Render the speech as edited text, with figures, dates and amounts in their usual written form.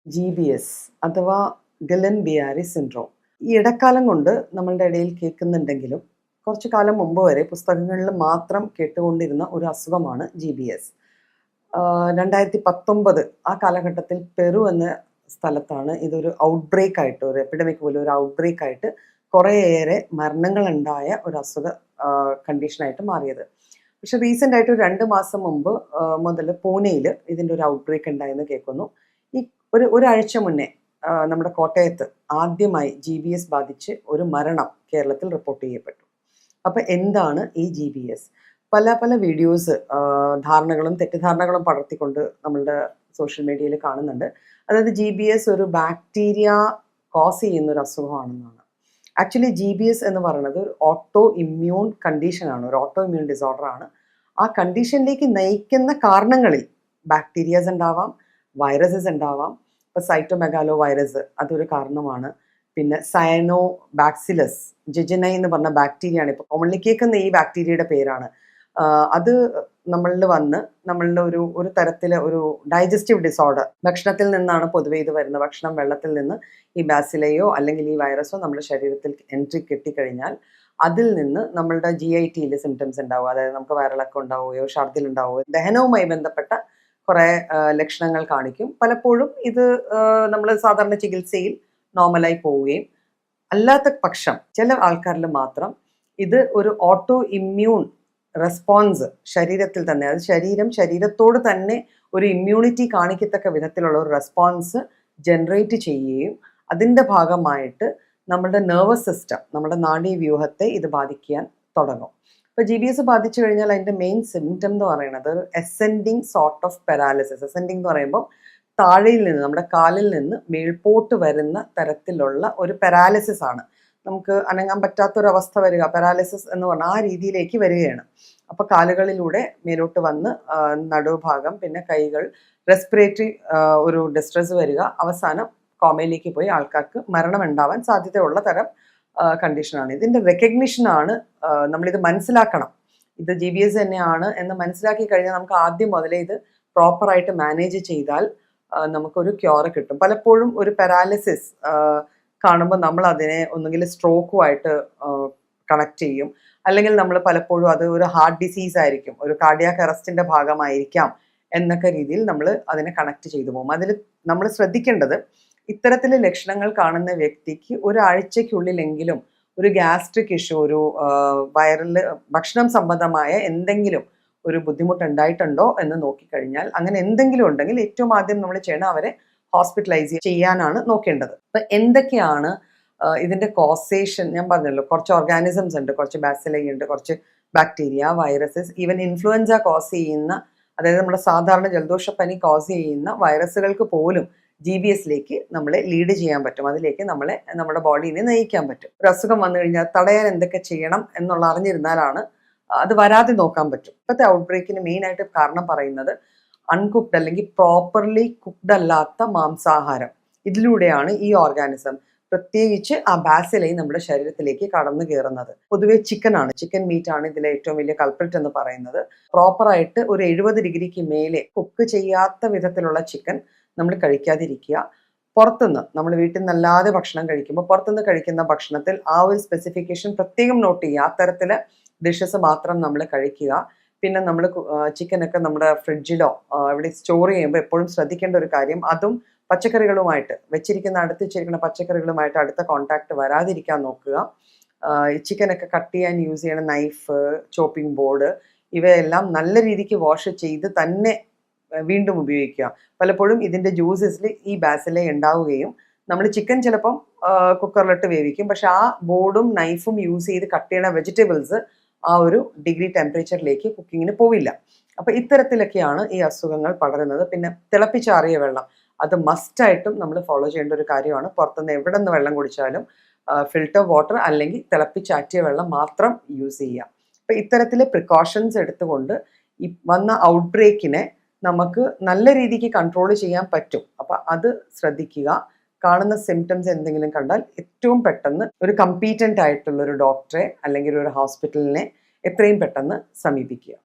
GBS അഥവാ Guillain ബിയാരി syndrome. ഈ ഇടക്കാലം കൊണ്ട് നമ്മളുടെ ഇടയിൽ കേൾക്കുന്നുണ്ടെങ്കിലും കുറച്ചു കാലം മുമ്പ് വരെ പുസ്തകങ്ങളിൽ മാത്രം കേട്ടുകൊണ്ടിരുന്ന ഒരു അസുഖമാണ് GBS. 2019 ആ കാലഘട്ടത്തിൽ പെറു എന്ന സ്ഥലത്താണ് ഇതൊരു ഔട്ട്ബ്രേക്ക് ആയിട്ട്, ഒരു എപ്പിഡമിക് പോലെ ഒരു ഔട്ട്ബ്രേക്ക് ആയിട്ട് കുറേയേറെ മരണങ്ങളുണ്ടായ ഒരു കണ്ടീഷനായിട്ട് മാറിയത്. പക്ഷെ റീസെൻ്റ് ആയിട്ട് ഒരു 2 മാസം മുമ്പ് മുതൽ പൂനെയിൽ ഇതിൻ്റെ ഒരു ഔട്ട്ബ്രേക്ക് ഉണ്ടായെന്ന് കേൾക്കുന്നു. ഈ ഒരാഴ്ച മുന്നേ നമ്മുടെ കോട്ടയത്ത് ആദ്യമായി GBS ബാധിച്ച് ഒരു മരണം കേരളത്തിൽ റിപ്പോർട്ട് ചെയ്യപ്പെട്ടു. അപ്പം എന്താണ് ഈ GBS? പല പല വീഡിയോസ്, ധാരണകളും തെറ്റിദ്ധാരണകളും പടർത്തിക്കൊണ്ട് നമ്മളുടെ സോഷ്യൽ മീഡിയയിൽ കാണുന്നുണ്ട്. അതായത് GBS ഒരു ബാക്ടീരിയ കോസ് ചെയ്യുന്ന ഒരു അസുഖമാണെന്നാണ്. ആക്ച്വലി GBS എന്ന് പറയുന്നത് ഒരു ഓട്ടോ ഇമ്മ്യൂൺ കണ്ടീഷനാണ്, ഒരു ഓട്ടോ ഇമ്മ്യൂൺ ഡിസോർഡർ ആണ്. ആ കണ്ടീഷനിലേക്ക് നയിക്കുന്ന കാരണങ്ങളിൽ ബാക്ടീരിയാസ് ഉണ്ടാവാം, വൈറസസ് ഉണ്ടാവാം. ഇപ്പോൾ സൈറ്റോമെഗാലോ വൈറസ് അതൊരു കാരണമാണ്. പിന്നെ സയനോ ബാക്സിലസ് ജിജനൈ എന്ന് പറഞ്ഞ ബാക്ടീരിയ ആണ് ഇപ്പോൾ കോമൺലി കേൾക്കുന്ന ഈ ബാക്ടീരിയയുടെ പേരാണ്. അത് നമ്മളിൽ വന്ന് നമ്മളുടെ ഒരു തരത്തിലെ ഒരു ഡൈജസ്റ്റീവ് ഡിസോർഡർ, ഭക്ഷണത്തിൽ നിന്നാണ് പൊതുവെ ഇത് വരുന്നത്. ഭക്ഷണം, വെള്ളത്തിൽ നിന്ന് ഈ ബാസിലയോ അല്ലെങ്കിൽ ഈ വൈറസോ നമ്മുടെ ശരീരത്തിൽ എൻട്രി കിട്ടിക്കഴിഞ്ഞാൽ അതിൽ നിന്ന് നമ്മളുടെ GITയിൽ സിംറ്റംസ് ഉണ്ടാവുക. അതായത് നമുക്ക് വയറിളക്കം ഉണ്ടാവുകയോ ഛർദിൽ ഉണ്ടാവുകയോ ദഹനവുമായി ബന്ധപ്പെട്ട കുറേ ലക്ഷണങ്ങൾ കാണിക്കും. പലപ്പോഴും ഇത് നമ്മൾ സാധാരണ ചികിത്സയിൽ നോർമലായി പോവുകയും, അല്ലാത്ത പക്ഷം ചില ആൾക്കാരിൽ മാത്രം ഇത് ഒരു ഓട്ടോ ഇമ്മ്യൂൺ റെസ്പോൺസ് ശരീരത്തിൽ തന്നെ, അത് ശരീരത്തോട് തന്നെ ഒരു ഇമ്മ്യൂണിറ്റി കാണിക്കത്തക്ക വിധത്തിലുള്ള ഒരു റെസ്പോൺസ് ജനറേറ്റ് ചെയ്യുകയും അതിൻ്റെ ഭാഗമായിട്ട് നമ്മുടെ നെർവസ് സിസ്റ്റം, നമ്മുടെ നാഡീവ്യൂഹത്തെ ഇത് ബാധിക്കാൻ തുടങ്ങും. ഇപ്പോൾ GBS ബാധിച്ചു കഴിഞ്ഞാൽ അതിൻ്റെ മെയിൻ സിംറ്റം എന്ന് പറയുന്നത് ഒരു ascending sort of paralysis. Ascending എന്ന് പറയുമ്പോൾ താഴെയിൽ നിന്ന്, നമ്മുടെ കാലിൽ നിന്ന് മേൽപോട്ട് വരുന്ന തരത്തിലുള്ള ഒരു പാരാലിസിസ് ആണ്. നമുക്ക് അനങ്ങാൻ പറ്റാത്തൊരവസ്ഥ വരിക, പാരാലിസിസ് എന്ന് പറഞ്ഞാൽ ആ രീതിയിലേക്ക് വരികയാണ്. അപ്പോൾ കാലുകളിലൂടെ മേലോട്ട് വന്ന് നടുഭാഗം, പിന്നെ കൈകൾ, റെസ്പിറേറ്ററി ഒരു ഡിസ്ട്രെസ് വരിക, അവസാനം കോമയിലേക്ക് പോയി ആൾക്കാർക്ക് മരണം ഉണ്ടാവാൻ സാധ്യതയുള്ള തരം കണ്ടീഷനാണ്. ഇതിൻ്റെ റെക്കഗ്നിഷനാണ്, നമ്മളിത് മനസ്സിലാക്കണം. ഇത് GBS തന്നെയാണ് എന്ന് മനസ്സിലാക്കി കഴിഞ്ഞാൽ നമുക്ക് ആദ്യം മുതലേ ഇത് പ്രോപ്പറായിട്ട് മാനേജ് ചെയ്താൽ നമുക്കൊരു ക്യൂർ കിട്ടും. പലപ്പോഴും ഒരു പാരാലിസിസ് കാണുമ്പോൾ നമ്മൾ അതിനെ ഒന്നുകിൽ സ്ട്രോക്കുമായിട്ട് കണക്ട് ചെയ്യും, അല്ലെങ്കിൽ നമ്മൾ പലപ്പോഴും അത് ഒരു ഹാർട്ട് ഡിസീസ് ആയിരിക്കും, ഒരു കാർഡിയാക് അറസ്റ്റിൻ്റെ ഭാഗമായിരിക്കാം എന്നൊക്കെ രീതിയിൽ നമ്മൾ അതിനെ കണക്ട് ചെയ്തു പോകും. അതിൽ നമ്മൾ ശ്രദ്ധിക്കേണ്ടത്, ഇത്തരത്തിലെ ലക്ഷണങ്ങൾ കാണുന്ന വ്യക്തിക്ക് ഒരാഴ്ചയ്ക്കുള്ളിലെങ്കിലും ഒരു ഗ്യാസ്ട്രിക് ഇഷ്യൂ, ഒരു വയറിൽ ഭക്ഷണം സംബന്ധമായ എന്തെങ്കിലും ഒരു ബുദ്ധിമുട്ടുണ്ടായിട്ടുണ്ടോ എന്ന് നോക്കിക്കഴിഞ്ഞാൽ, അങ്ങനെ എന്തെങ്കിലും ഉണ്ടെങ്കിൽ ഏറ്റവും ആദ്യം നമ്മൾ ചെയ്യണം അവരെ ഹോസ്പിറ്റലൈസ് ചെയ്യാനാണ് നോക്കേണ്ടത്. അപ്പം എന്തൊക്കെയാണ് ഇതിൻ്റെ കോസേഷൻ? ഞാൻ പറഞ്ഞല്ലോ, കുറച്ച് ഓർഗാനിസംസ് ഉണ്ട്, കുറച്ച് ബാസിലൈ ഉണ്ട്, കുറച്ച് bacteria, viruses, even influenza cause ചെയ്യുന്ന, അതായത് നമ്മുടെ സാധാരണ ജലദോഷപ്പനി കോസ് ചെയ്യുന്ന വൈറസുകൾക്ക് പോലും GBSലേക്ക് നമ്മളെ ലീഡ് ചെയ്യാൻ പറ്റും, അതിലേക്ക് നമ്മുടെ ബോഡീനെ നയിക്കാൻ പറ്റും. ഒരു അസുഖം വന്നു കഴിഞ്ഞാൽ തടയാൻ എന്തൊക്കെ ചെയ്യണം എന്നുള്ള അറിഞ്ഞിരുന്നാലാണ് അത് വരാതെ നോക്കാൻ പറ്റും. ഇപ്പോഴത്തെ ഔട്ട്ബ്രേക്കിന് മെയിനായിട്ട് കാരണം പറയുന്നത് അൺകുക്ഡ് അല്ലെങ്കിൽ പ്രോപ്പർലി കുക്ഡ് അല്ലാത്ത മാംസാഹാരം. ഇതിലൂടെയാണ് ഈ ഓർഗാനിസം, പ്രത്യേകിച്ച് ആ ബാസിലൈ നമ്മുടെ ശരീരത്തിലേക്ക് കടന്നു കയറുന്നത്. പൊതുവെ ചിക്കൻ മീറ്റ് ആണ് ഇതിലെ ഏറ്റവും വലിയ കൾപ്രിറ്റ് എന്ന് പറയുന്നത്. പ്രോപ്പറായിട്ട് ഒരു 70 ഡിഗ്രിക്ക് മേലെ കുക്ക് ചെയ്യാത്ത വിധത്തിലുള്ള ചിക്കൻ നമ്മൾ കഴിക്കാതിരിക്കുക. പുറത്തുനിന്ന്, നമ്മൾ വീട്ടിൽ നിന്നല്ലാതെ ഭക്ഷണം കഴിക്കുമ്പോൾ പുറത്തുനിന്ന് കഴിക്കുന്ന ഭക്ഷണത്തിൽ ആ ഒരു സ്പെസിഫിക്കേഷൻ പ്രത്യേകം നോട്ട് ചെയ്യുക. അത്തരത്തിലെ ഡിഷസ് മാത്രം നമ്മൾ കഴിക്കുക. പിന്നെ നമ്മൾ ചിക്കനൊക്കെ നമ്മുടെ ഫ്രിഡ്ജിലോ എവിടെ സ്റ്റോർ ചെയ്യുമ്പോൾ എപ്പോഴും ശ്രദ്ധിക്കേണ്ട ഒരു കാര്യം, അതും പച്ചക്കറികളുമായിട്ട് അടുത്ത് വെച്ചിരിക്കുന്ന പച്ചക്കറികളുമായിട്ട് അടുത്ത കോണ്ടാക്ട് വരാതിരിക്കാൻ നോക്കുക. ചിക്കനൊക്കെ കട്ട് ചെയ്യാൻ യൂസ് ചെയ്യണ നൈഫ്, ചോപ്പിംഗ് ബോർഡ്, ഇവയെല്ലാം നല്ല രീതിക്ക് വാഷ് ചെയ്ത് തന്നെ വീണ്ടും ഉപയോഗിക്കുക. പലപ്പോഴും ഇതിൻ്റെ ജ്യൂസസിൽ ഈ ബാസിലൈ ഉണ്ടാവുകയും നമ്മൾ ചിക്കൻ ചിലപ്പം കുക്കറിലിട്ട് വേവിക്കും, പക്ഷെ ആ ബോർഡും നൈഫും യൂസ് ചെയ്ത് കട്ട് ചെയ്യണ വെജിറ്റബിൾസ് ആ ഒരു ഡിഗ്രി ടെമ്പറേച്ചറിലേക്ക് കുക്കിങ്ങിന് പോവില്ല. അപ്പം ഇത്തരത്തിലൊക്കെയാണ് ഈ അസുഖങ്ങൾ പടരുന്നത്. പിന്നെ തിളപ്പിച്ചാറിയ വെള്ളം, അത് മസ്റ്റായിട്ടും നമ്മൾ ഫോളോ ചെയ്യേണ്ട ഒരു കാര്യമാണ്. പുറത്തുനിന്ന് എവിടെ നിന്ന് വെള്ളം കുടിച്ചാലും ഫിൽറ്റർ വാട്ടർ അല്ലെങ്കിൽ തിളപ്പിച്ചാറ്റിയ വെള്ളം മാത്രം യൂസ് ചെയ്യുക. അപ്പം ഇത്തരത്തിലെ പ്രിക്കോഷൻസ് എടുത്തുകൊണ്ട് ഈ വന്ന ഔട്ട്ബ്രേക്കിനെ നമുക്ക് നല്ല രീതിക്ക് കൺട്രോൾ ചെയ്യാൻ പറ്റും. അപ്പം അത് ശ്രദ്ധിക്കുക. കാണുന്ന സിംറ്റംസ് എന്തെങ്കിലും കണ്ടാൽ ഏറ്റവും പെട്ടെന്ന് ഒരു കമ്പീറ്റൻ്റ് ആയിട്ടുള്ള ഒരു ഡോക്ടറെ അല്ലെങ്കിൽ ഒരു ഹോസ്പിറ്റലിനെ എത്രയും പെട്ടെന്ന് സമീപിക്കുക.